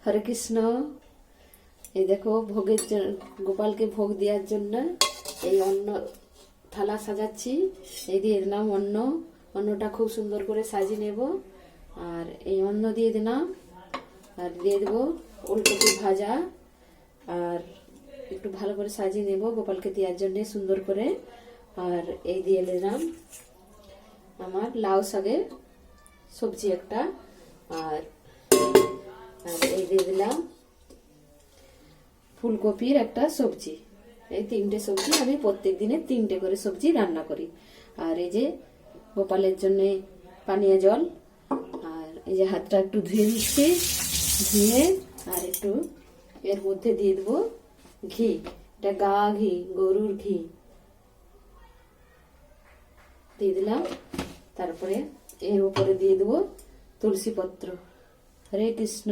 হরে কৃষ্ণ। এই দেখো ভোগের গোপালকে ভোগ দেওয়ার জন্য এই অন্ন থালা সাজাচ্ছি। এই দিয়ে দিলাম অন্ন। অন্নটা খুব সুন্দর করে সাজিয়ে নেব। আর এই অন্ন দিয়ে দিলাম, আর দিয়ে দেবো ওলকপি ভাজা। আর একটু ভালো করে সাজিয়ে নেব গোপালকে দেওয়ার জন্য সুন্দর করে। আর এই দিয়ে দিলাম আমার লাউ শাকের সবজি একটা। আর এই দিয়ে দিলাম ফুলকপির একটা সবজি। এই তিনটে সবজি আমি প্রত্যেক দিনে তিনটে করে সবজি রান্না করি। আর এই যে গোপালের জন্য পানীয় জল। আর এই যে হাতটা একটু ধুয়ে নিচ্ছি, ধুয়ে আর একটু এর মধ্যে দিয়ে দেবো ঘি। এটা গা ঘি, গরুর ঘি দিয়ে দিলাম। তারপরে এর উপরে দিয়ে দেবো তুলসী পত্র। হরে কৃষ্ণ।